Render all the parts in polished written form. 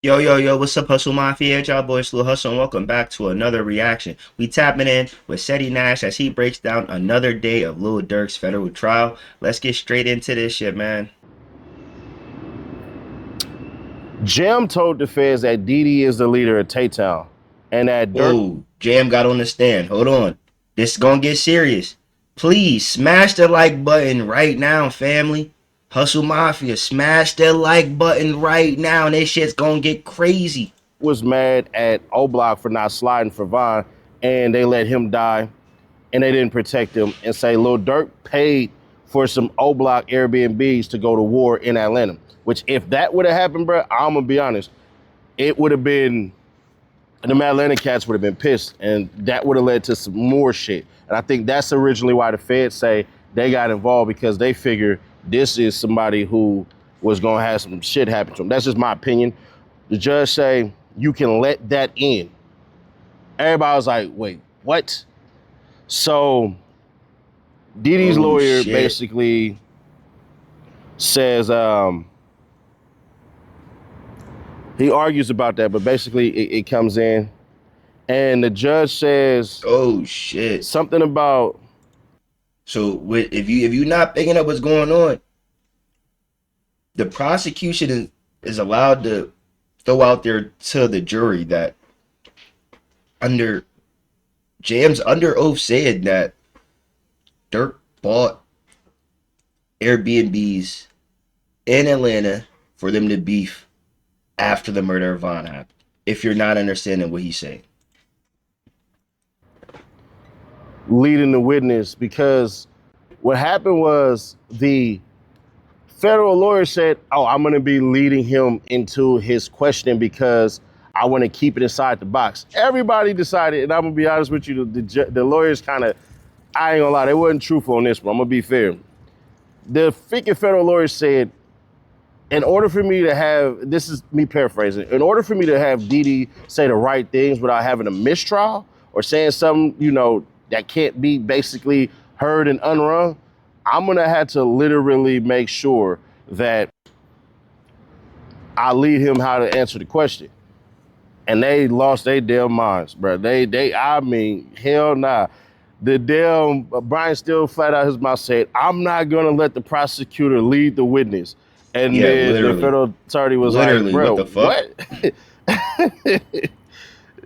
Yo, yo, yo, what's up, Hustle Mafia? It's y'all boy Sluu Hustle, and welcome back to another reaction. We tapping in with Seti Nash as he breaks down another day of Lil Durk's federal trial. Let's get straight into this shit, man. Jim told the feds that Didi is the leader of Tay-Town and that Durk Oh, Jam got on the stand. Hold on. This is gonna get serious. Please smash the like button right now, family. Hustle Mafia, smash the like button right now, and this shit's gonna get crazy. was mad at O-Block for not sliding for Vaughn, and they let him die, and they didn't protect him, and say Lil Durk paid for some O-Block Airbnbs to go to war in Atlanta, which if that would have happened, bro, I'm going to be honest, it would have been, the Atlanta cats would have been pissed, and that would have led to some more shit. And I think that's originally why the feds say they got involved, because they figure this is somebody who was going to have some shit happen to him. That's just my opinion. The judge say, you can let that in. Everybody was like, wait, what? So Didi's lawyer Shit. basically says, he argues about that, but basically it comes in and the judge says Oh shit. something about, So if you not picking up what's going on, the prosecution is allowed to throw out there to the jury that under Jam's under oath said that Dirk bought Airbnbs in Atlanta for them to beef after the murder of Von happened. If you're not understanding what he's saying. leading the witness, because what happened was the federal lawyer said, oh, I'm going to be leading him into his questioning because I want to keep it inside the box. Everybody decided, and I'm going to be honest with you, the lawyers kind of, I ain't going to lie, they wasn't truthful on this one. I'm going to be fair. The freaking federal lawyer said, in order for me to have, this is me paraphrasing, in order for me to have Didi say the right things without having a mistrial or saying something, that can't be basically heard and unrung, I'm gonna have to literally make sure that I lead him how to answer the question. And they lost their damn minds, bro. I mean, hell nah. The damn, Brian still flat out his mouth said, I'm not gonna let the prosecutor lead the witness. And Yeah, then the literally. federal attorney was like, Literally, what bro, the fuck? what?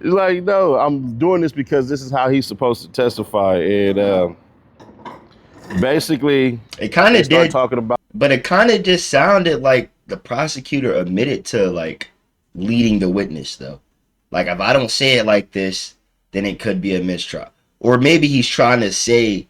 Like, no, I'm doing this because this is how he's supposed to testify. And basically, It kind they of start did, talking about, but it kind of just sounded like the prosecutor admitted to like leading the witness though. Like if I don't say it like this, then it could be a mistrial. Or maybe he's trying to say,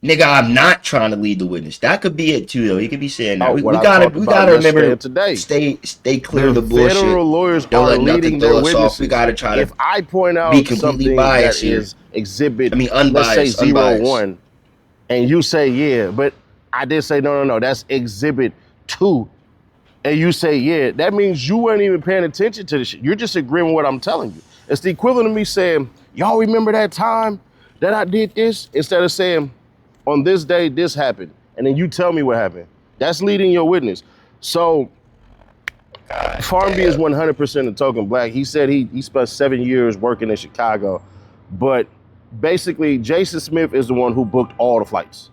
nigga, I'm not trying to lead the witness. That could be it too though. He could be saying that. oh, We, what we I gotta talked we about gotta yesterday remember and today. to stay clear of The the bullshit. federal lawyers Don't are let nothing leading their throw us off. We witnesses. gotta try If to I point be out completely something that biased here. is exhibit, I mean let's say unbiased, unbiased. 01, and you say, yeah, but I did say, no, that's exhibit 2, and you say, yeah, that means you weren't even paying attention to the shit. You're just agreeing with what I'm telling you. It's the equivalent of me saying, y'all remember that time that I did this? Instead of saying, on this day, this happened. And then you tell me what happened. That's leading your witness. So God Farmby is damn. 100% a token black. He said he spent 7 years working in Chicago. But basically, Jason Smith is the one who booked all the flights.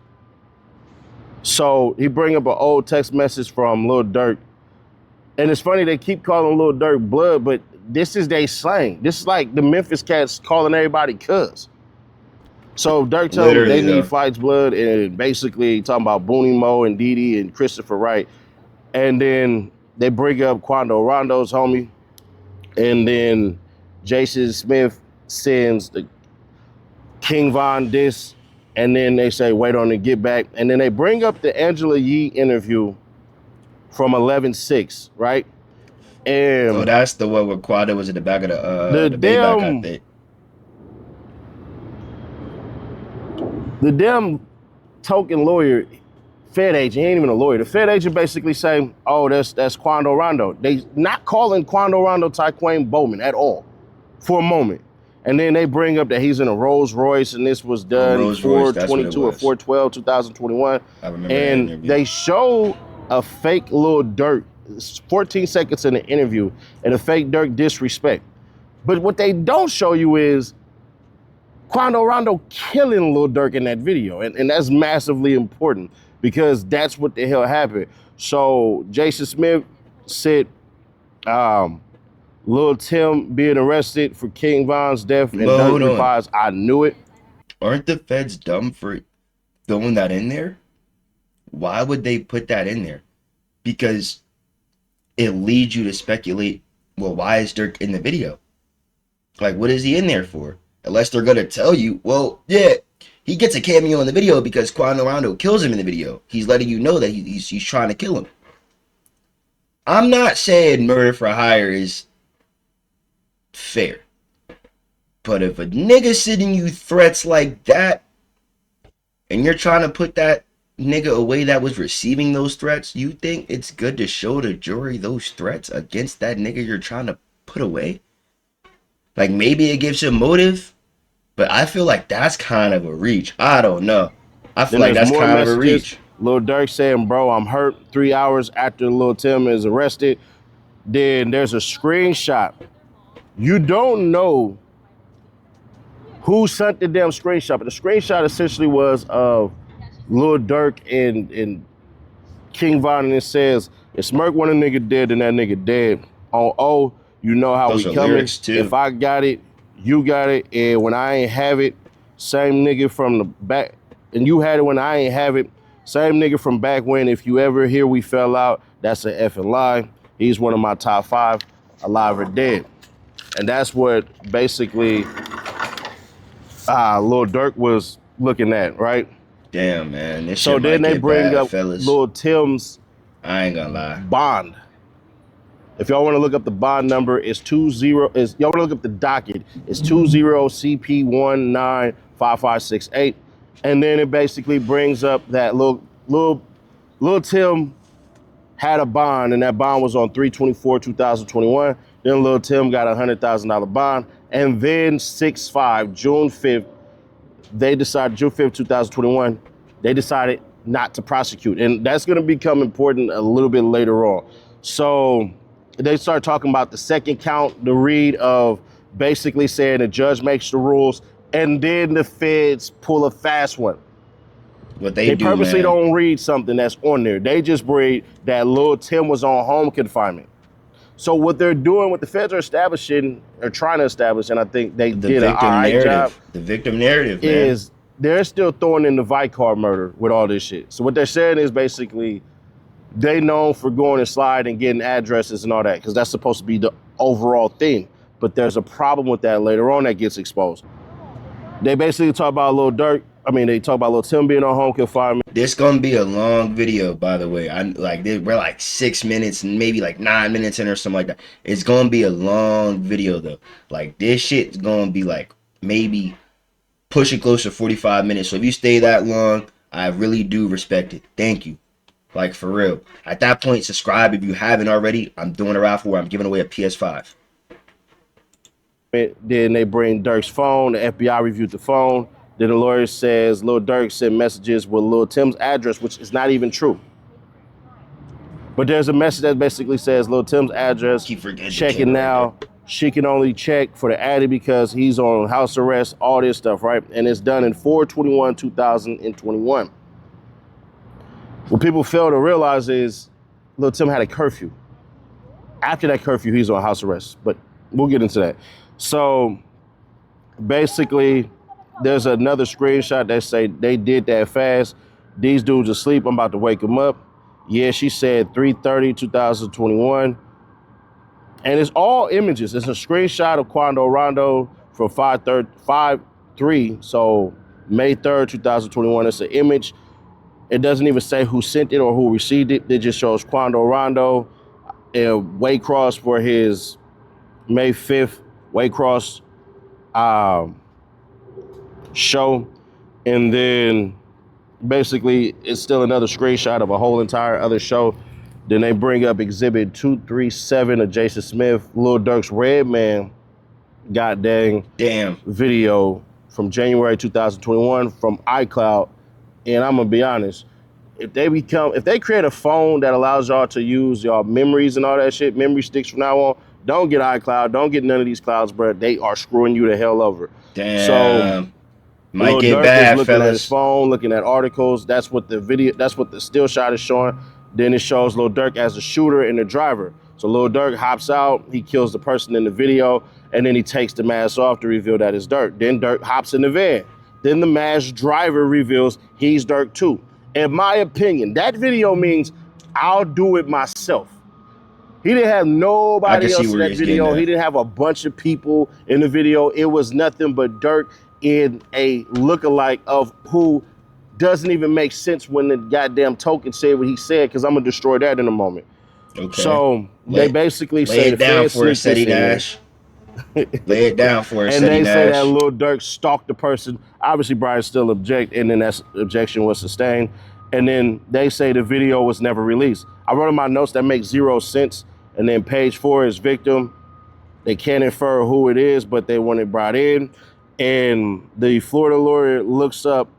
So he bring up an old text message from Lil Durk. And it's funny, they keep calling Lil Durk blood, but this is their slang. This is like the Memphis cats calling everybody cuz. So Dirk tell them they Literally need though. Flight's blood, and basically talking about Booney Mo and Didi and Christopher Wright. And then they bring up Quando Rondo's homie. And then Jason Smith sends the King Von diss. And then they say, wait on the get back. And then they bring up the Angela Yee interview from 11/6, right? Oh, And that's the one where Quada was in the back of the the Maybach, I damn think. the damn token lawyer, Fed agent, he ain't even a lawyer. The Fed agent basically say, oh, that's Quando Rondo. They not calling Quando Rondo Tyquane Bowman at all for a moment. And then they bring up that he's in a Rolls Royce and this was Oh, done Rolls Royce, that's what it 4/22 or was. 4/12/2021. I remember that And interview. they show a fake Lil Durk It's 14 seconds in the interview and a fake Durk disrespect. But what they don't show you is Quando Rondo killing Lil Durk in that video. And that's massively important because that's what the hell happened. So Jason Smith said Lil Tim being arrested for King Von's death, and But Durk hold on. replies, I knew it. Aren't the feds dumb for throwing that in there? Why would they put that in there? Because it leads you to speculate, well, why is Dirk in the video? Like, what is he in there for? Unless they're going to tell you, well, yeah, he gets a cameo in the video because Quando Rondo kills him in the video. He's letting you know that he's trying to kill him. I'm not saying murder for hire is fair. But if a nigga sending you threats like that, and you're trying to put that nigga away that was receiving those threats, you think it's good to show the jury those threats against that nigga you're trying to put away? Like, maybe it gives you motive, but I feel like that's kind of a reach. I don't know. I feel Then like there's that's more kind of a messages. reach. Lil Durk saying, bro, I'm hurt 3 hours after Lil Tim is arrested. Then there's a screenshot. You don't know who sent the damn screenshot, but the screenshot essentially was of Lil Durk and King Von, and it says, if Smirk want a nigga dead, then that nigga dead. On O, you know how Those we are coming. lyrics too. If I got it, you got it. And when I ain't have it, same nigga from the back. And you had it when I ain't have it. Same nigga from back when. If you ever hear we fell out, that's an effing lie. He's one of my top 5, alive or dead. And that's what basically Lil Durk was looking at, right? Damn, man. This So shit then might they get bring bad, up fellas. Lil Tim's I ain't gonna lie. bond. If y'all want to look up the bond number, it's 20. Y'all want to look up the docket? It's 20CP195568, and then it basically brings up that Lil Tim had a bond, and that bond was on 3/24/2021. Then Lil Tim got a $100,000 bond, and then 6/5, June 5th, they decided June 5th, 2021, they decided not to prosecute. And that's going to become important a little bit later on. So they start talking about the second count, the read of basically saying the judge makes the rules, and then the feds pull a fast one. What They do, purposely man. don't read something that's on there. They just read that Lil Tim was on home confinement. So what they're doing, what the feds are establishing, or trying to establish, and I think they The did an all victim right job, narrative. The victim narrative, man. is they're still throwing in the Vicar murder with all this shit. So what they're saying is basically they known for going and slide and getting addresses and all that, because that's supposed to be the overall thing. But there's a problem with that later on that gets exposed. They basically talk about Lil Durk. They talk about Lil Tim being on home confinement. This gonna be a long video, by the way. We're like 6 minutes, maybe like 9 minutes in or something like that. It's gonna be a long video though. Like, this shit's gonna be like maybe pushing close to 45 minutes. So if you stay that long, I really do respect it. Thank you. Like, for real. At that point, subscribe if you haven't already. I'm doing a raffle where I'm giving away a PS5. Then they bring Durk's phone. The FBI reviewed the phone. Then the lawyer says Lil Durk sent messages with Lil Tim's address, which is not even true. But there's a message that basically says Lil Tim's address, Keep forgetting checking now. She can only check for the addy because he's on house arrest, all this stuff, right? And it's done in 4/21/2021. What people fail to realize is Lil Tim had a curfew. After that curfew, he's on house arrest, but we'll get into that. So basically, there's another screenshot that say they did that fast. These dudes asleep. I'm about to wake them up. Yeah, she said 3/30/2021. And it's all images. It's a screenshot of Quando Rondo from 5/3, so May 3rd, 2021. It's an image. It doesn't even say who sent it or who received it. It just shows Quando Rondo and Waycross for his May 5th Waycross show. And then basically it's still another screenshot of a whole entire other show. Then they bring up exhibit 237 of Jason Smith, Lil Durk's Redman goddamn video from January 2021 from iCloud. And I'm gonna be honest, if they create a phone that allows y'all to use y'all memories and all that shit, memory sticks from now on, don't get iCloud, don't get none of these clouds, bro. They are screwing you the hell over. So Damn. Might Lil get Durk is bad, looking at his fellas. phone, looking at articles. That's what the still shot is showing. Then it shows Lil Durk as the shooter and the driver. So Lil Durk hops out, he kills the person in the video, and then he takes the mask off to reveal that it's Durk. Then Durk hops in the van. Then the masked driver reveals he's Durk too. In my opinion, that video means I'll do it myself. He didn't have I can nobody see else in where that he's getting video. He at. didn't have a bunch of people in the video. It was nothing but Durk in a lookalike of who doesn't even make sense when the goddamn token said what he said, because I'm going to destroy that in a moment. Okay. So they Lay, basically lay say it the down feds for us, sneaked this Seti in here. Nash. Lay it down for us, And Seti they say that Nash. Lil Durk stalked the person. Obviously, Brian still object, and then that objection was sustained. And then they say the video was never released. I wrote in my notes that makes 0 sense. And then page 4 is victim. They can't infer who it is, but they want it brought in. And the Florida lawyer looks up.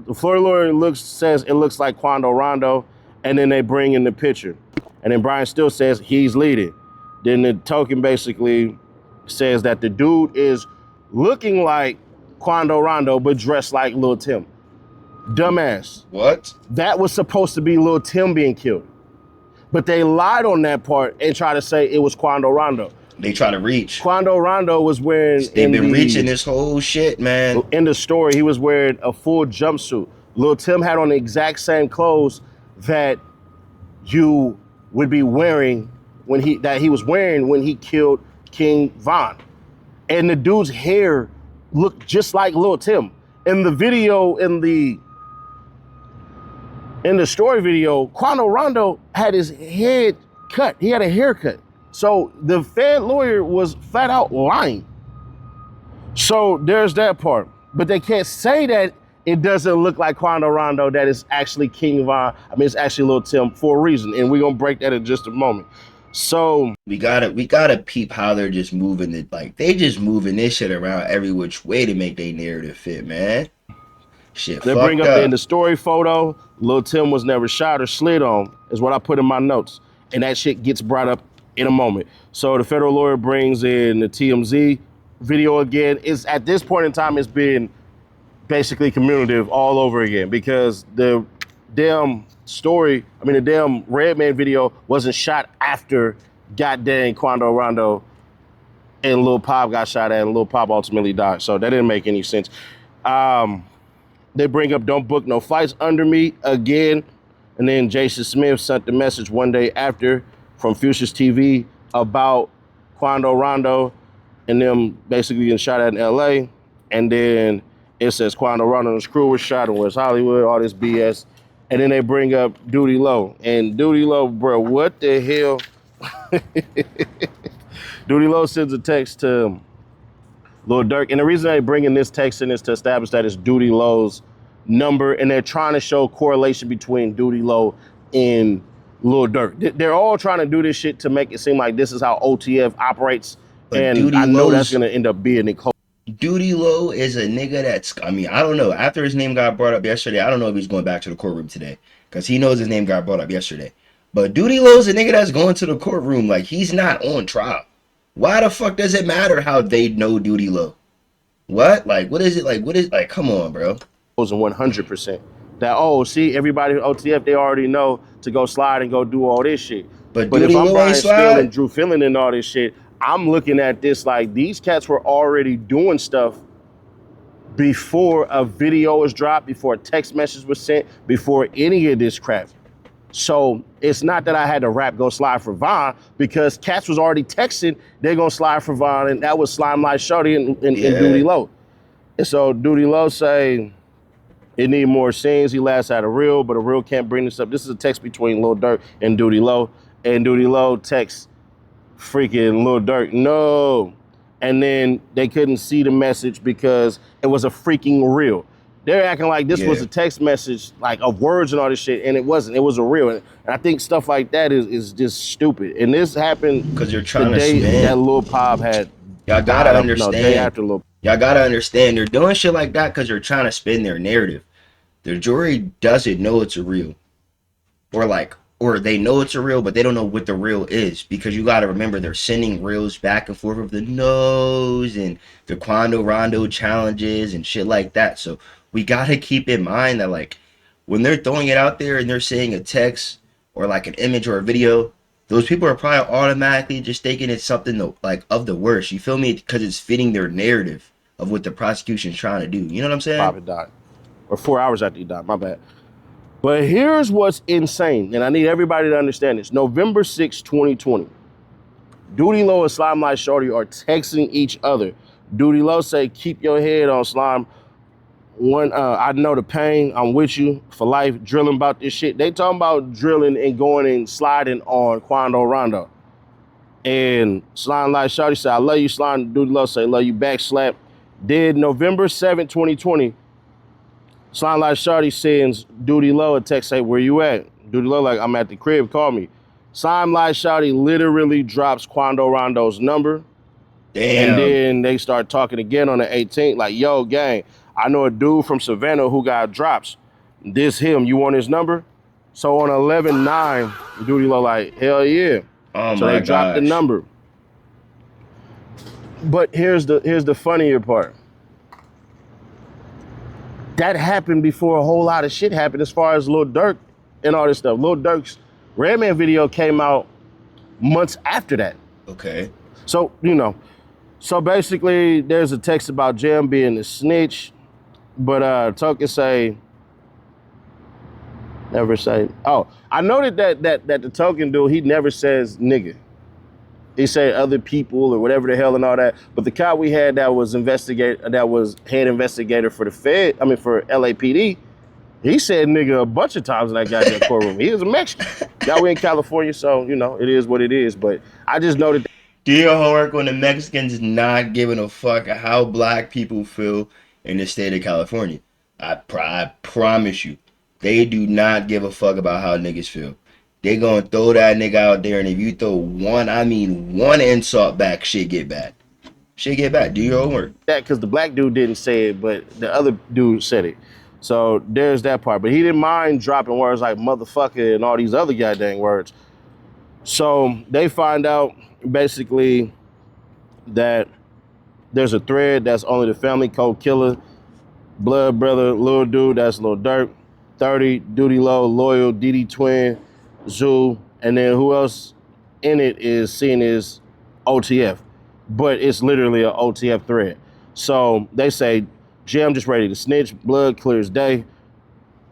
The Florida lawyer says it looks like Quando Rondo, and then they bring in the picture. And then Brian still says he's leading. Then the token basically says that the dude is looking like Quando Rondo, but dressed like Lil Tim. Dumbass. What? That was supposed to be Lil Tim being killed. But they lied on that part and tried to say it was Quando Rondo. They try to reach. Quando Rondo was wearing They've been reaching this whole shit, man. in the story, he was wearing a full jumpsuit. Lil Tim had on the exact same clothes that you would be wearing when he was wearing when he killed King Von. And the dude's hair looked just like Lil Tim. In the video, in the story video, Quando Rondo had his head cut. He had a haircut. So the Fed lawyer was flat out lying. So there's that part. But they can't say that it doesn't look like Quando Rondo, that it's actually King Von. I mean, it's actually Lil Tim for a reason. And we're going to break that in just a moment. So we gotta peep how they're just moving it. Like, they just moving this shit around every which way to make their narrative fit, man. Shit they bring fucked up in up. the story photo, Lil Tim was never shot or slid on, is what I put in my notes. And that shit gets brought up in a moment. So the federal lawyer brings in the TMZ video again. It's at this point in time, it's been basically commutative all over again, because the damn the damn Redman video wasn't shot after goddamn Quando Rondo and Lil Pop got shot at, and Lil Pop ultimately died. So that didn't make any sense. They bring up don't book no flights under me again. And then Jason Smith sent the message one day after from Future's TV about Quando Rondo and them basically getting shot at in LA. And then it says Quando Rondo and his crew was shot in West Hollywood, all this BS. And then they bring up Duty Low. And Duty Low, bro, what the hell? Duty Low sends a text to Lil Durk. And the reason they bringing this text in is to establish that it's Duty Low's number. And they're trying to show correlation between Duty Low and Lil Durk. They're all trying to do this shit to make it seem like this is how OTF operates. But And Duty I know that's Low's going to end up being it. Duty Low is a nigga that's, I mean, I don't know. After his name got brought up yesterday, I don't know if he's going back to the courtroom today, because he knows his name got brought up yesterday. But Duty Low's a nigga that's going to the courtroom. Like, he's not on trial. Why the fuck does it matter how they know Duty Low? What? Like, what is it? Like, what is, like, come on, bro. 100%. That, oh, see, everybody OTF, they already know to go slide and go do all this shit. But But if Duty I'm Low Brian ain't Steele and slide. Drew Finland and all this shit, I'm looking at this like these cats were already doing stuff before a video was dropped, before a text message was sent, before any of this crap. So it's not that I had to rap go slide for Von, because cats was already texting they're gonna slide for Von, and that was Slime Light Shorty and Duty Low. And so Duty Low say it need more scenes. He laughs at a reel, but a reel can't bring this up. This is a text between Lil Durk and Duty Low, and Duty Low texts freaking Lil Durk, no. And then they couldn't see the message because it was a freaking reel. They're acting like this was a text message, like of words and all this shit, and it wasn't. It was a reel. And I think stuff like that is just stupid. And this happened Because you're trying the to day spin. that Lil Pop had. Y'all gotta No, day understand. after Lil. Y'all gotta understand. They're doing shit like that because you're trying to spin their narrative. The jury doesn't know it's a real, or they know it's a real, but they don't know what the real is, because you got to remember they're sending reels back and forth of the nose and the Quando Rondo challenges and shit like that. So we got to keep in mind that like when they're throwing it out there and they're saying a text or like an image or a video, those people are probably automatically just thinking it's something like of the worst. You feel me? Because it's fitting their narrative of what the prosecution's trying to do. You know what I'm saying? Bobby died, or 4 hours after he died. My bad. But here's what's insane, and I need everybody to understand this. November 6, 2020. Duty Low and Slime Light Shorty are texting each other. Duty Low say, "Keep your head on, Slime. I know the pain. I'm with you for life. Drilling about this shit." They talking about drilling and going and sliding on Quando Rondo. And Slime Light Shorty say, "I love you, Slime." Duty Low say, "Love you back, slap." Did November 7, 2020. Slime Light Shorty sends Duty Low a text, say, "Where you at?" Duty Low like, "I'm at the crib, call me." Slime Light Shorty literally drops Quando Rondo's number. Damn. And then they start talking again on the 18th, like, "Yo, gang, I know a dude from Savannah who got drops. This him, you want his number?" So on 11/9, Duty Low like, "Hell yeah." Oh So my they dropped the gosh. number. But here's the funnier part. That happened before a whole lot of shit happened as far as Lil Durk and all this stuff. Lil Durk's Redman video came out months after that. Okay. So, so basically there's a text about Jam being a snitch, but Token say, never say, oh, I noted that the Token dude, he never says nigga. He said other people or whatever the hell and all that. But the cop we had that was head investigator for for LAPD, he said nigga a bunch of times in that goddamn courtroom. He was a Mexican. Y'all, we in California, so it is what it is. But I just noted that. Do your homework on the Mexicans not giving a fuck how black people feel in the state of California. I promise you, they do not give a fuck about how niggas feel. They gonna throw that nigga out there, and if you throw one insult back, shit get bad. Shit get bad. Do your homework. That because the black dude didn't say it, but the other dude said it. So there's that part. But he didn't mind dropping words like motherfucker and all these other goddamn words. So they find out basically that there's a thread that's only the family code killer, blood brother, little dude, that's Lil Durk, 30, Duty Low, Loyal, DD Twin, Zoo, and then who else in it is seen as OTF. But it's literally an OTF thread. So they say, Jam just ready to snitch, blood clear as day,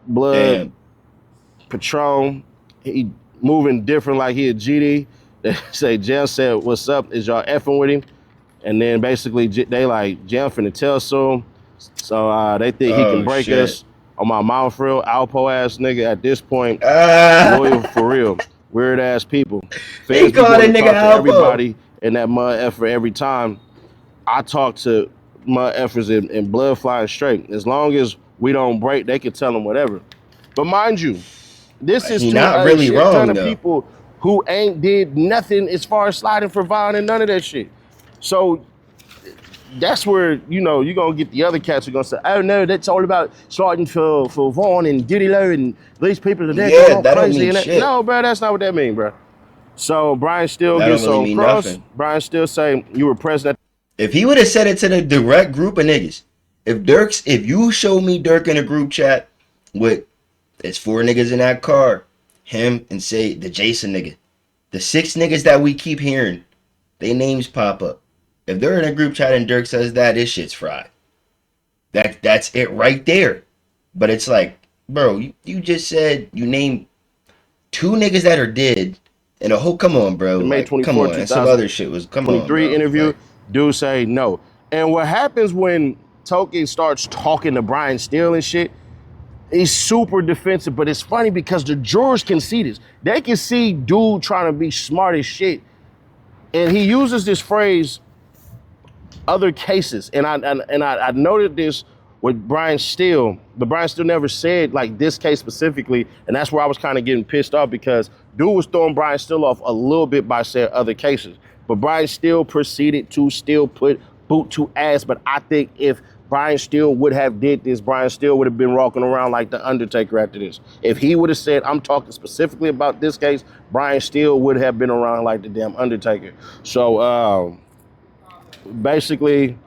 blood, Damn. Patron, he moving different like he a GD. They say, Jam said, "What's up? Is y'all effing with him?" And then basically they like, Jam finna tell soon. So they think he can break us. On my mouth, for real, Alpo ass nigga at this point, loyal for real, weird ass people. He called a nigga Alpo. Everybody in that mud effort every time I talk to mud efforts and blood flying straight. As long as we don't break, they can tell them whatever. But mind you, this is not really wrong, ton of though. people who ain't did nothing as far as sliding for Vaughn and none of that shit. So that's where, you're going to get the other cats who are going to say, "Oh, no, that's all about sliding for Vaughn and Diddy Low and these people are there going that crazy." don't mean shit. No, bro, that's not what that mean, bro. So Brian Steele That gets don't really on mean cross. nothing. Brian Steele say, "You were present." If he would have said it to the direct group of niggas, if you show me Durk in a group chat with, it's 4 niggas in that car, him and say the Jason nigga, the 6 niggas that we keep hearing, they names pop up. If they're in a group chat and Durk says that, this shit's fried. That's it right there. But it's like, bro, you just said you named 2 niggas that are dead and a whole, come on, bro. The May Like, 24th, come on. And some other shit was, come on, 23 bro. interview, Like, dude say no. And what happens when Token starts talking to Brian Steele and shit, he's super defensive, but it's funny because the jurors can see this. They can see dude trying to be smart as shit. And he uses this phrase, other cases. And I noted this with Brian Steele, but Brian Steele never said like this case specifically, and that's where I was kind of getting pissed off because dude was throwing Brian Steele off a little bit by saying other cases. But Brian Steele proceeded to still put boot to ass. But I think if Brian still would have did this. Brian still would have been walking around like the Undertaker after this. If he would have said, I'm talking specifically about this case, Brian still would have been around like the damn Undertaker. So basically,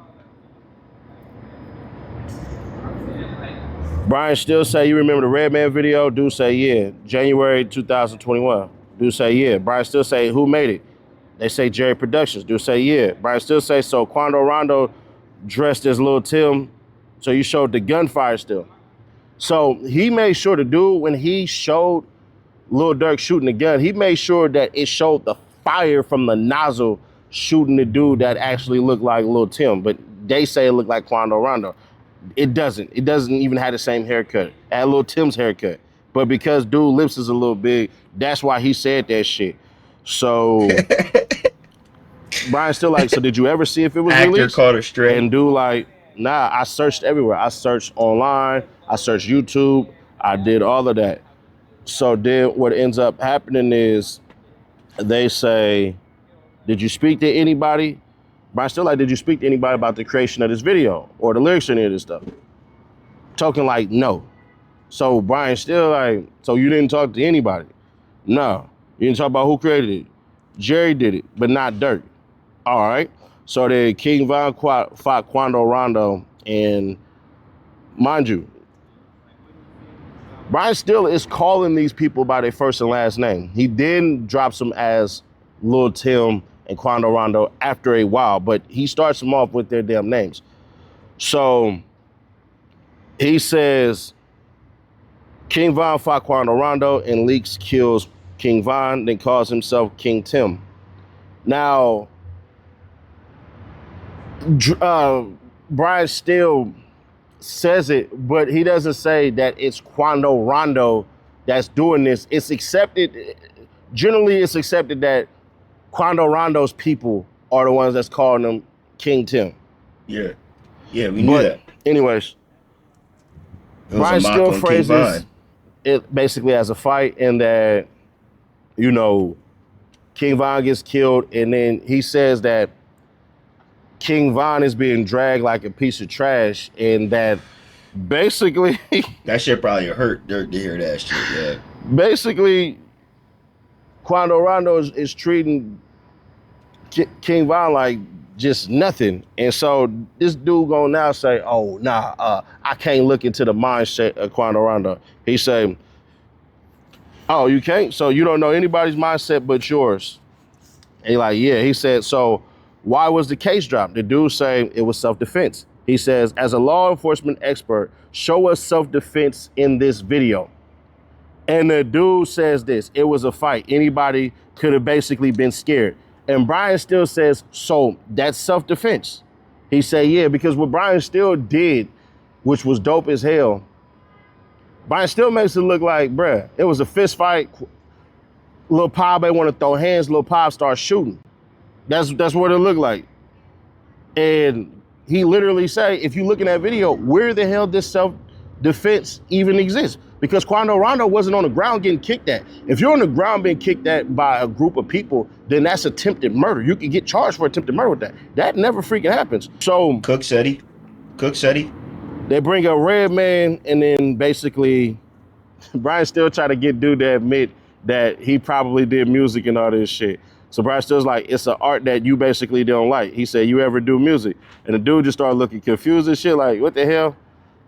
Brian still say, you remember the Redman video? Dude say, yeah. January 2021. Dude say, yeah. Brian still say, who made it? They say Jerry Productions. Dude say, yeah. Brian still say, so Quando Rondo dressed as Lil Tim, so you showed the gunfire still. So he made sure the dude, when he showed Lil Durk shooting the gun, he made sure that it showed the fire from the nozzle shooting the dude that actually looked like Lil Tim, but they say it looked like Quando Rondo. It doesn't. It doesn't even have the same haircut. It had Lil Tim's haircut. But because dude lips is a little big, that's why he said that shit. So Brian still like, so did you ever see if it was Actor released? caught her straight. And dude like, nah, I searched everywhere. I searched online. I searched YouTube. I did all of that. So then what ends up happening is they say, did you speak to anybody? Brian still like, did you speak to anybody about the creation of this video or the lyrics in any of this stuff? Talking like, no. So Brian still like, so you didn't talk to anybody? No. You didn't talk about who created it? Jerry did it, but not Durk. All right. So then King Von fought Quando Rondo, and mind you, Brian still is calling these people by their first and last name. He then drops them as Lil Tim and Quando Rondo after a while, but he starts them off with their damn names. So he says King Von fought Quando Rondo, and Leaks kills King Von, then calls himself King Tim. Now, Brian still says it, but he doesn't say that it's Quando Rondo that's doing this. It's accepted, generally it's accepted that Quando Rondo's people are the ones that's calling him King Tim. Yeah. Yeah, we knew that. Anyways, Brian still phrases it basically as a fight, and that, you know, King Von gets killed, and then he says that King Von is being dragged like a piece of trash, and that basically that shit probably hurt Durk to hear that shit. Yeah. Basically, Quando Rondo is treating King Von like just nothing, and so this dude gonna now say, "Oh, nah, I can't look into the mindset of Quando Rondo." He say, "Oh, you can't? So you don't know anybody's mindset but yours?" And he like, "Yeah." He said, "So why was the case dropped?" The dude saying it was self-defense. He says, "As a law enforcement expert, show us self-defense in this video." And the dude says this, it was a fight. Anybody could have basically been scared. And Brian still says, so that's self-defense. He said, yeah, because what Brian still did, which was dope as hell, Brian still makes it look like, bruh, it was a fist fight. Lil Pop, they want to throw hands, Lil Pop starts shooting. That's what it looked like. And he literally say, if you look in that video, where the hell does self-defense even exist? Because Quando Rondo wasn't on the ground getting kicked at. If you're on the ground being kicked at by a group of people, then that's attempted murder. You can get charged for attempted murder with that. That never freaking happens. So Cook said he. They bring a red man, and then basically Brian still try to get dude to admit that he probably did music and all this shit. So Brian still's like, it's an art that you basically don't like. He said, you ever do music? And the dude just started looking confused and shit, like, what the hell?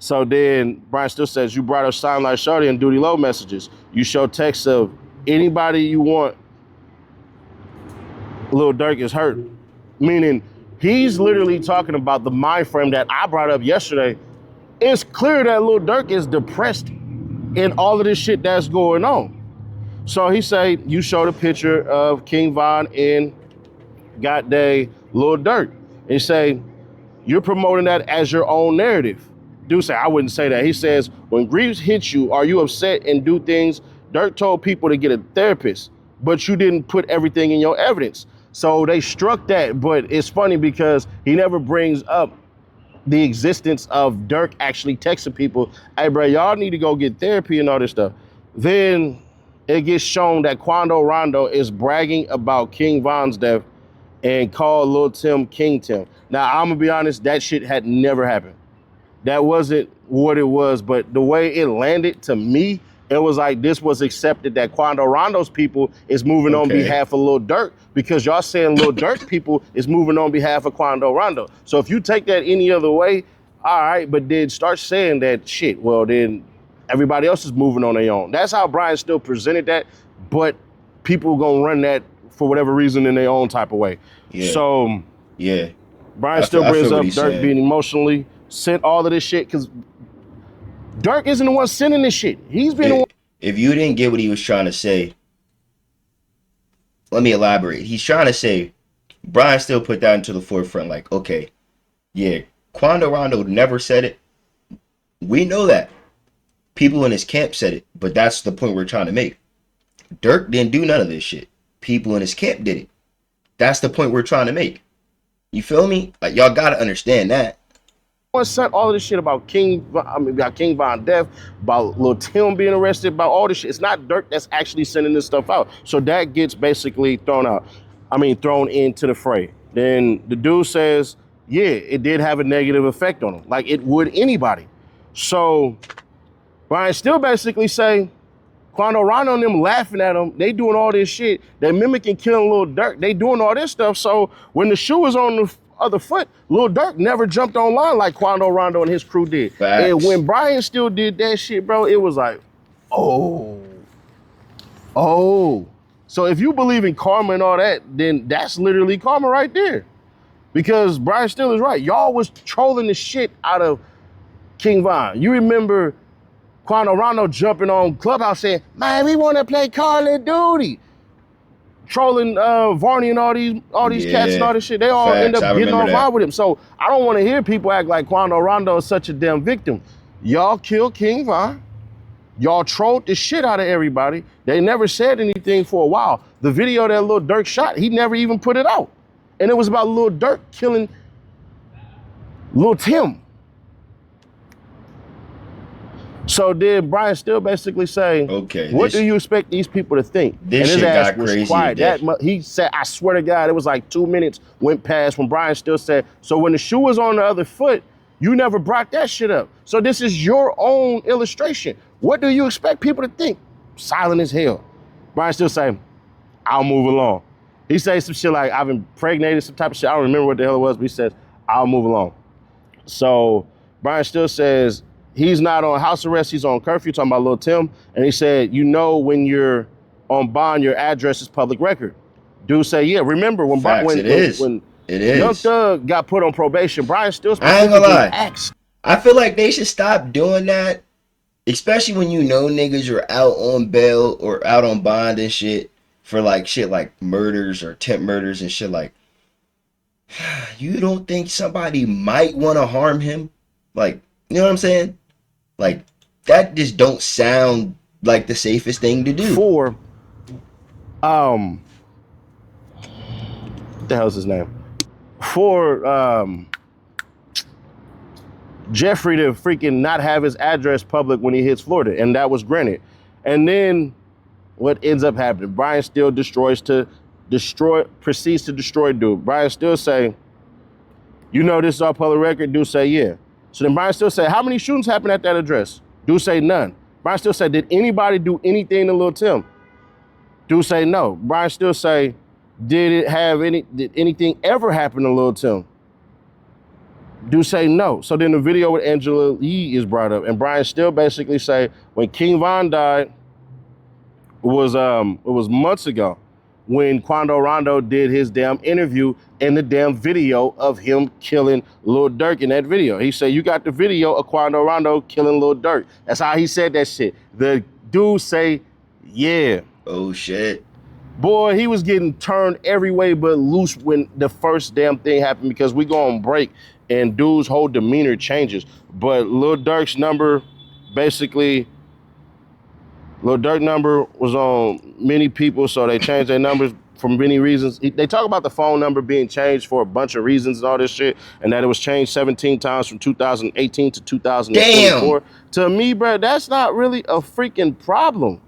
So then Brian still says, you brought up Sign Like Shorty and Duty Low messages. You show texts of anybody you want. Lil Durk is hurt. Meaning he's literally talking about the mind frame that I brought up yesterday. It's clear that Lil Durk is depressed in all of this shit that's going on. So he say, you showed a picture of King Von and goddamn Lil Durk. And he say, you're promoting that as your own narrative. Dude say, I wouldn't say that. He says, when grief hits you, are you upset and do things? Durk told people to get a therapist, but you didn't put everything in your evidence. So they struck that, but it's funny because he never brings up the existence of Durk actually texting people, hey bro, y'all need to go get therapy and all this stuff. Then it gets shown that Quando Rondo is bragging about King Von's death and called Lil Tim King Tim. Now, I'm gonna be honest, that shit had never happened. that wasn't what it was. But the way it landed to me, it was like this was accepted that Quando Rondo's people is moving on Okay. behalf of Lil Durk, because y'all saying Lil Durk people is moving on behalf of Quando Rondo. So if you take that any other way, all right, but then start saying that shit, well then everybody else is moving on their own. That's how Brian still presented that, but people gonna run that for whatever reason in their own type of way. Yeah. So Yeah. Brian still brings what up he's Durk saying. being emotionally sent all of this shit, because Durk isn't the one sending this shit. He's been the one. If you didn't get what he was trying to say, let me elaborate. He's trying to say Brian still put that into the forefront. Like, okay, yeah, Quando Rondo never said it. We know that. People in his camp said it, but that's the point we're trying to make. Durk didn't do none of this shit. People in his camp did it. That's the point we're trying to make. You feel me? Like, y'all gotta understand that. Sent all of this shit about about King Von Def, about Lil Tim being arrested, about all this shit. It's not Durk that's actually sending this stuff out. So that gets basically thrown into the fray. Then the dude says, yeah, it did have a negative effect on him, like it would anybody. So Brian still basically say, Quando Rondo and them laughing at him, they doing all this shit, they mimicking killing Lil Durk, they doing all this stuff. So when the shoe was on the other foot, Lil Durk never jumped online like Quando Rondo and his crew did. Facts. And when Brian still did that shit, bro, it was like, oh. So if you believe in karma and all that, then that's literally karma right there. Because Brian Still is right. Y'all was trolling the shit out of King Von. You remember Quando Rondo jumping on Clubhouse saying, man, we want to play Call of Duty. Trolling Varney and all these cats and all this shit. They all end up getting on fire with him. So I don't want to hear people act like Quando Rondo is such a damn victim. Y'all killed King Von. Y'all trolled the shit out of everybody. They never said anything for a while. The video that Lil Durk shot, he never even put it out. And it was about Lil Durk killing Lil Tim. So did Brian Still basically say, okay, what do you expect these people to think? This and his shit ass got was crazy. Quiet. He said, I swear to God, it was like 2 minutes went past when Brian Still said, so when the shoe was on the other foot, you never brought that shit up. So this is your own illustration. What do you expect people to think? Silent as hell. Brian Still saying, I'll move along. He says some shit like, I've impregnated, some type of shit. I don't remember what the hell it was, but he says, I'll move along. So Brian Still says, he's not on house arrest, he's on curfew, talking about Lil Tim. And he said, you know, when you're on bond, your address is public record. Dude say, yeah, remember when Young Thug got put on probation, Brian Still I ain't gonna lie. I feel like they should stop doing that, especially when you know niggas are out on bail or out on bond and shit for like shit like murders or attempt murders and shit. Like, you don't think somebody might want to harm him? Like, you know what I'm saying? Like, that just don't sound like the safest thing to do. For, what the hell's his name? For Jeffrey to freaking not have his address public when he hits Florida, and that was granted. And then what ends up happening? Brian Still proceeds to destroy dude. Brian Still say, you know this is our public record? Dude say, yeah. So then Brian Still say, how many shootings happened at that address? Dude say, none. Brian Still say, did anybody do anything to Lil Tim? Dude say, no. Brian Still say, did anything ever happen to Lil Tim? Dude say no. So then the video with Angela Yee is brought up, and Brian Still basically say, when King Von died, it was months ago when Quando Rondo did his damn interview and the damn video of him killing Lil Durk in that video. He said, you got the video of Quando Rondo killing Lil Durk. That's how he said that shit. The dude say, yeah. Oh, shit. Boy, he was getting turned every way but loose when the first damn thing happened, because we go on break and dude's whole demeanor changes. But Lil Durk's number, basically, Lil Durk number was on many people, so they changed their numbers for many reasons. They talk about the phone number being changed for a bunch of reasons and all this shit, and that it was changed 17 times from 2018 to 2024. Damn. To me, bro, that's not really a freaking problem.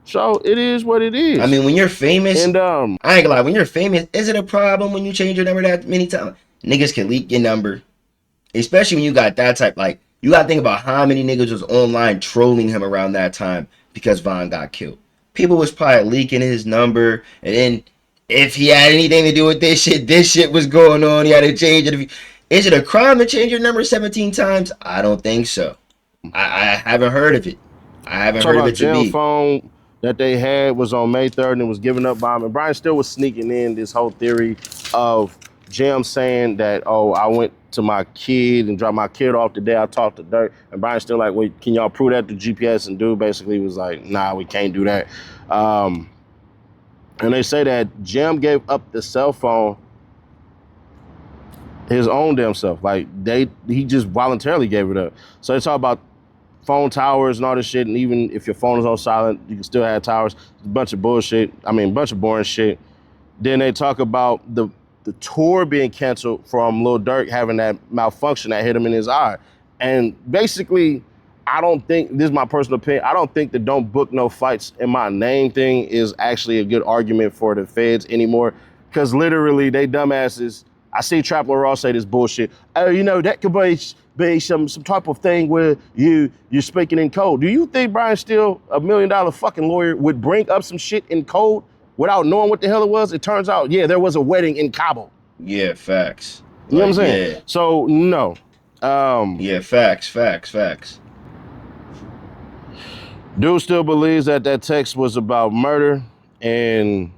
So it is what it is. I mean, when you're famous, and I ain't gonna lie, when you're famous, is it a problem when you change your number that many times? Niggas can leak your number, especially when you got that type, like, You gotta think about how many niggas was online trolling him around that time because Von got killed. People was probably leaking his number, and then if he had anything to do with this shit was going on. He had to change it. Is it a crime to change your number 17 times? I don't think so. I haven't heard of it. I haven't Talk heard of about it to jail be. phone that they had was on May 3rd and it was given up by him. And Brian still was sneaking in this whole theory of Jim saying that, oh, I went to my kid and dropped my kid off the day I talked to Durk. And Brian still like, wait, can y'all prove that to GPS? And dude basically was like, nah, we can't do that. And they say that Jim gave up the cell phone his own damn self. Like he just voluntarily gave it up. So they talk about phone towers and all this shit, and even if your phone is on silent, you can still have towers. It's a bunch of bullshit. I mean, a bunch of boring shit. Then they talk about the tour being canceled from Lil Durk having that malfunction that hit him in his eye. And basically, I don't think, this is my personal opinion, I don't think the don't book no flights in my name thing is actually a good argument for the feds anymore. Because literally, they dumbasses, I see Trapper Ross say this bullshit. Oh, you know, that could be some type of thing where you're speaking in code. Do you think Brian Steele, $1 million fucking lawyer, would bring up some shit in code without knowing what the hell it was? It turns out, yeah, there was a wedding in Cabo. Yeah, facts. You know what I'm Like, saying? yeah. So, no. Yeah, facts. Dude still believes that text was about murder, and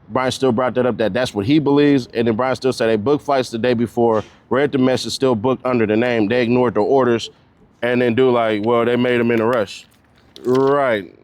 Brian still brought that up, that's what he believes. And then Brian still said they booked flights the day before, read the message, still booked under the name. They ignored the orders, and then do like, well, they made him in a rush. Right.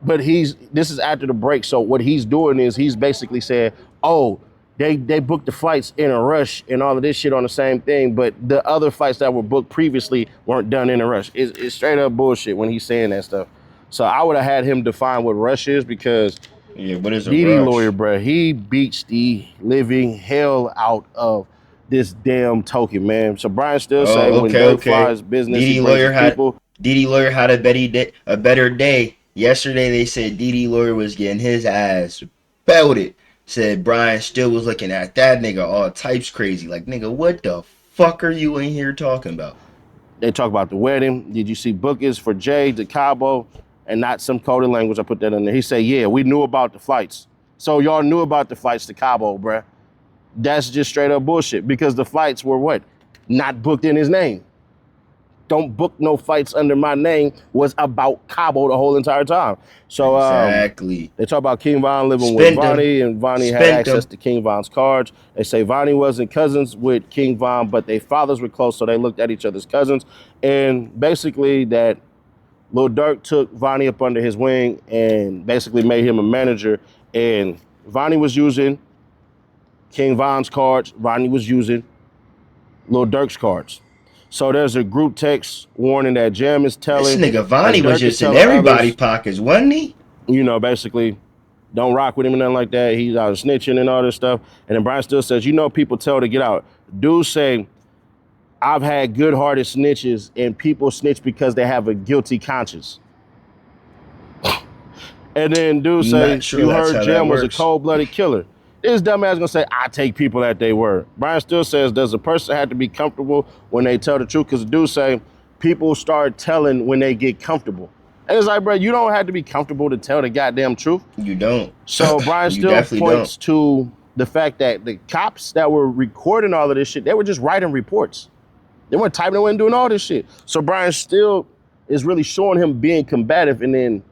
But this is after the break, so what he's doing is he's basically saying, oh, they booked the flights in a rush and all of this shit on the same thing, but the other flights that were booked previously weren't done in a rush. It's straight up bullshit when he's saying that stuff. So I would have had him define what rush is, because Yeah, what is a Didi lawyer, rush? bruh, he beats the living hell out of this damn token, man. So Brian still say Oh, when Dirk okay. flies business, he Didi brings his lawyer had people. Didi lawyer had a better day. Yesterday they said Didi lawyer was getting his ass belted. Said Brian still was looking at that nigga all types crazy. Like, nigga, what the fuck are you in here talking about? They talk about the wedding. Did you see bookings for Jay to Cabo and not some coded language? I put that in there. He said, yeah, we knew about the flights. So y'all knew about the flights to Cabo, bruh. That's just straight up bullshit, because the flights were what? Not booked in his name. Don't book no flights under my name was about Cabo the whole entire time. So Exactly. they talk about King Von living with Spent them. Vonnie, and Vonnie had Spent access them. to King Von's cards. They say Vonnie wasn't cousins with King Von, but their fathers were close, so they looked at each other's cousins. And basically that Lil Durk took Vonnie up under his wing and basically made him a manager. And Vonnie was using King Von's cards. Vonnie was using Lil Durk's cards. So there's a group text warning that Jam is This telling, nigga as Vonnie was Durk is just in telling everybody's others, pockets, wasn't he? basically, don't rock with him and nothing like that. He's out snitching and all this stuff. And then Brian still says, people tell to get out. Dudes say, I've had good-hearted snitches, and people snitch because they have a guilty conscience. And then dude Not say, sure you that's heard how that Jam was a works. cold-blooded killer. This dumbass gonna say, I take people at their word. Brian still says, does a person have to be comfortable when they tell the truth? Because the dude say, people start telling when they get comfortable. And it's like, bro, you don't have to be comfortable to tell the goddamn truth. You don't. So Brian You still definitely don't. points to the fact that the cops that were recording all of this shit, they were just writing reports. They weren't typing away and doing all this shit. So Brian still is really showing him being combative, and then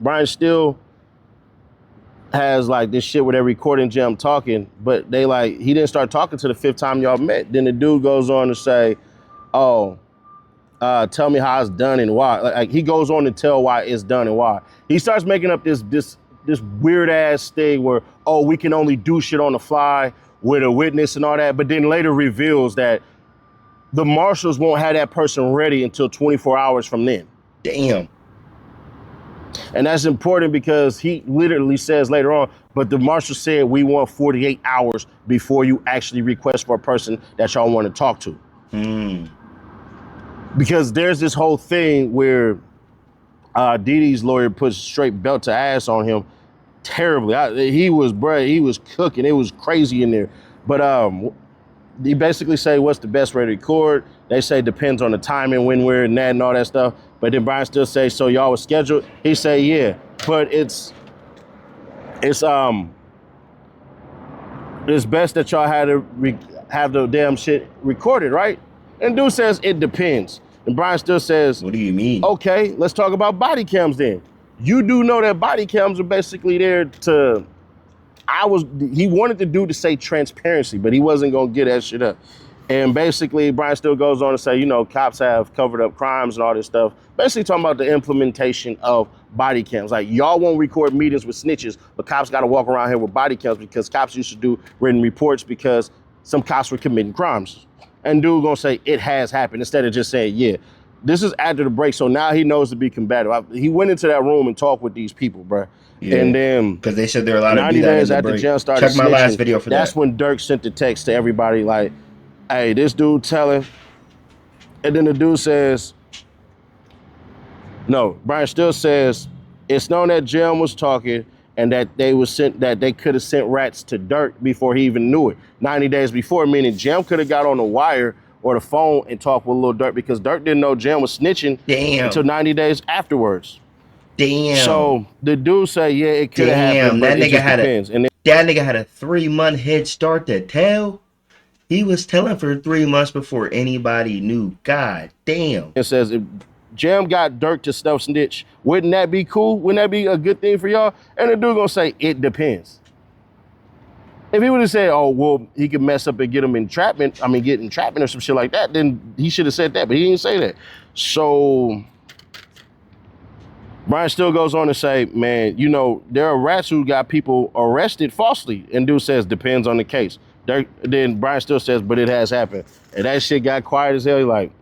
Brian still has like this shit where they're recording Jam talking, but they like, he didn't start talking to the fifth time y'all met. Then the dude goes on to say, oh, tell me how it's done and why. Like he goes on to tell why it's done and why. He starts making up this weird ass thing where, oh, we can only do shit on the fly with a witness and all that, but then later reveals that the marshals won't have that person ready until 24 hours from then. Damn. And that's important because he literally says later on, but the marshal said we want 48 hours before you actually request for a person that y'all want to talk to. Because there's this whole thing where Didi's lawyer puts straight belt to ass on him terribly. He was cooking. It was crazy in there. But he basically say, what's the best way to record? They say depends on the timing, when we're in that and all that stuff. But then Brian still say, so y'all was scheduled? He say, yeah. But it's best that y'all had to have the damn shit recorded, right? And dude says it depends. And Brian still says, What do you mean? okay, let's talk about body cams then. You do know that body cams are basically there to, he wanted the dude to say transparency, but he wasn't gonna get that shit up. And basically, Brian still goes on to say, cops have covered up crimes and all this stuff. Basically talking about the implementation of body cams. Like, y'all won't record meetings with snitches, but cops got to walk around here with body cams because cops used to do written reports because some cops were committing crimes. And dude gonna say it has happened instead of just saying, yeah. This is after the break, so now he knows to be combative. He went into that room and talked with these people, bro. Yeah. And then, because they said they're allowed to 90 do that days in the after break. Jim started Check my snitching, last video for that's that. when Durk sent the text to everybody like, hey, this dude telling. And then the dude says, no, Brian still says, it's known that Jim was talking and that they could have sent rats to Durk before he even knew it. 90 days before, meaning Jim could have got on the wire or the phone and talked with Lil Durk because Durk didn't know Jim was snitching until 90 days afterwards. Damn. So the dude say, yeah, it could have happened, but it just depends. And that nigga had a 3-month head start to tell. He was telling for 3 months before anybody knew. God damn. It says if Jam got Durk to stuff snitch, wouldn't that be cool? Wouldn't that be a good thing for y'all? And the dude gonna say it depends. If he would have said, oh, well, he could mess up and get him entrapment, get entrapment or some shit like that, then he should have said that, but he didn't say that. So Brian still goes on to say, man, there are rats who got people arrested falsely. And dude says, depends on the case. Then Brian still says, but it has happened. And that shit got quiet as hell. He's like,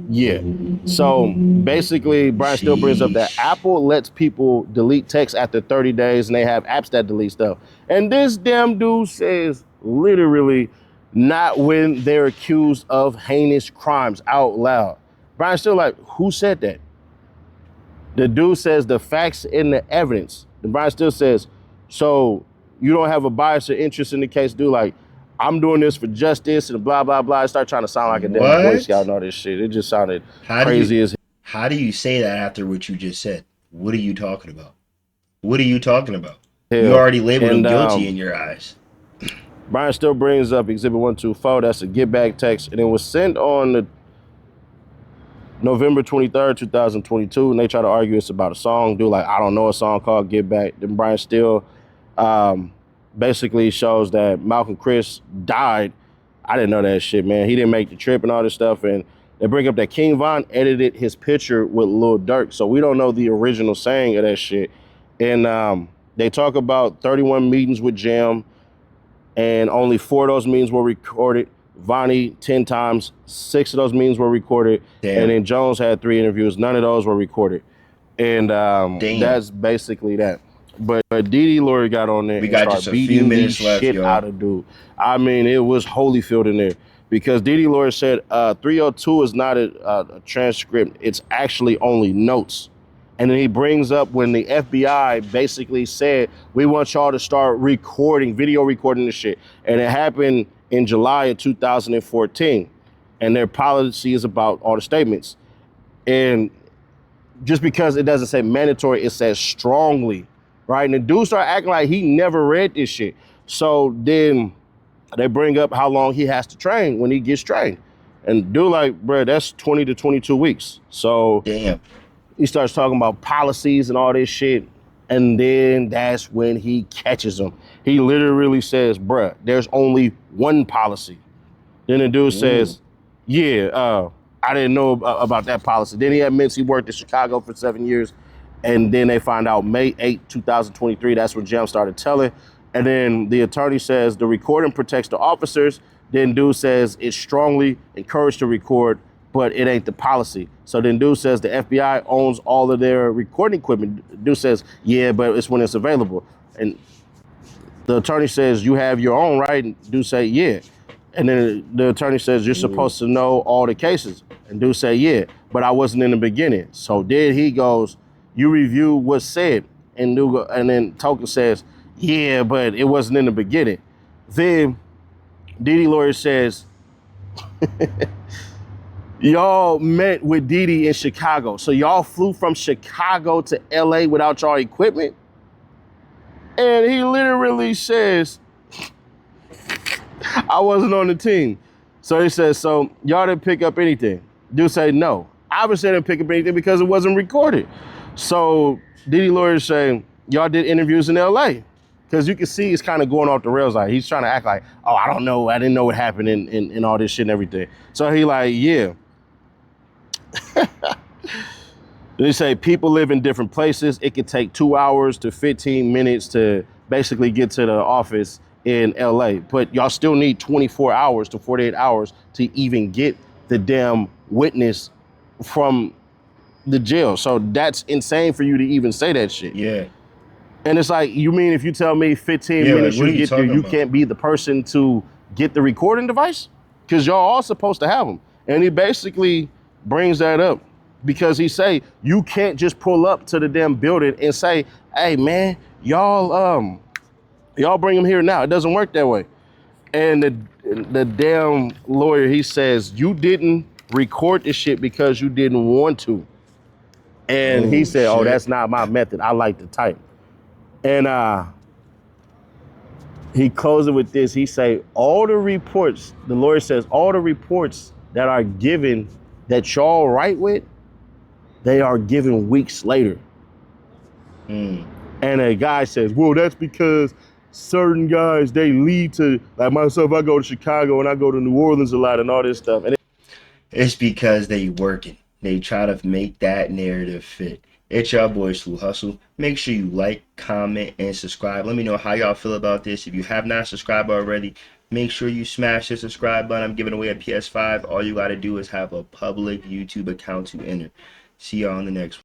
yeah. So basically, Brian still brings up that Apple lets people delete text after 30 days and they have apps that delete stuff. And this damn dude says literally not when they're accused of heinous crimes out loud. Brian's still like, who said that? The dude says the facts and the evidence. And Brian still says, so you don't have a bias or interest in the case, dude? Like, I'm doing this for justice and blah, blah, blah. I start trying to sound like a damn Boy Scout and all this shit. It just sounded crazy as hell. How do you say that after what you just said? What are you talking about? What are you talking about? Hell. You already labeled him guilty in your eyes. Brian still brings up Exhibit 124. That's a get back text. And it was sent on the November 23rd, 2022. And they try to argue it's about a song. Dude, like, I don't know a song called Get Back. Then Brian still basically shows that Malcolm Chris died. I didn't know that shit, man. He didn't make the trip and all this stuff. And they bring up that King Von edited his picture with Lil Durk. So we don't know the original saying of that shit. And they talk about 31 meetings with Jam, and only 4 of those meetings were recorded. Vonnie 10 times, 6 of those meetings were recorded. Damn. And then Jones had 3 interviews. None of those were recorded. And that's basically that. But Didi Lori got on there. We got just a few minutes left, shit out of dude. It was Holyfield in there because Didi Lori said 302 is not a transcript. It's actually only notes. And then he brings up when the FBI basically said, we want y'all to start video recording this shit. And it happened in July of 2014. And their policy is about all the statements. And just because it doesn't say mandatory, it says strongly. Right, and the dude started acting like he never read this shit. So then they bring up how long he has to train when he gets trained. And dude like, bro, that's 20 to 22 weeks. So damn. He starts talking about policies and all this shit. And then that's when he catches him. He literally says, bruh, there's only one policy. Then the dude says, yeah, I didn't know about that policy. Then he admits he worked in Chicago for 7 years. And then they find out May 8, 2023, that's when Jam started telling. And then the attorney says the recording protects the officers. Then dude says it's strongly encouraged to record, but it ain't the policy. So then dude says the FBI owns all of their recording equipment. Dude says, yeah, but it's when it's available. And the attorney says, you have your own, right? And dude say, yeah. And then the attorney says, you're supposed to know all the cases. And dude say, yeah, but I wasn't in the beginning. So then he goes, you review what's said. And then Token says, yeah, but it wasn't in the beginning. Then Diddy lawyer says, y'all met with Diddy in Chicago. So y'all flew from Chicago to LA without y'all equipment? And he literally says, I wasn't on the team. So he says, so y'all didn't pick up anything. Dude say no. Obviously didn't pick up anything because it wasn't recorded. So Diddy lawyers say, y'all did interviews in LA. Because you can see it's kind of going off the rails. Like he's trying to act like, oh, I don't know. I didn't know what happened in all this shit and everything. So he like, yeah. They say people live in different places. It could take 2 hours to 15 minutes to basically get to the office in LA. But y'all still need 24 hours to 48 hours to even get the damn witness from the jail. So that's insane for you to even say that shit. Yeah. And it's like, you mean if you tell me 15 Yeah, minutes like, what you are you get there, talking you about? can't be the person to get the recording device? Because y'all all supposed to have them. And he basically brings that up because he say, you can't just pull up to the damn building and say, hey man, y'all bring him here now. It doesn't work that way. And the damn lawyer, he says, you didn't record this shit because you didn't want to. And he Oh said, oh, shit. that's not my method. I like to type. And he closed it with this. He say, all the reports, the lawyer says, all the reports that are given that y'all write with, they are given weeks later. Mm. And a guy says, well, that's because certain guys, they lead to, like myself, I go to Chicago and I go to New Orleans a lot and all this stuff. And It's because they working. They try to make that narrative fit. It's your boy Sluu Hustle. Make sure you like, comment, and subscribe. Let me know how y'all feel about this. If you have not subscribed already, make sure you smash the subscribe button. I'm giving away a PS5. All you got to do is have a public YouTube account to enter. See y'all on the next one.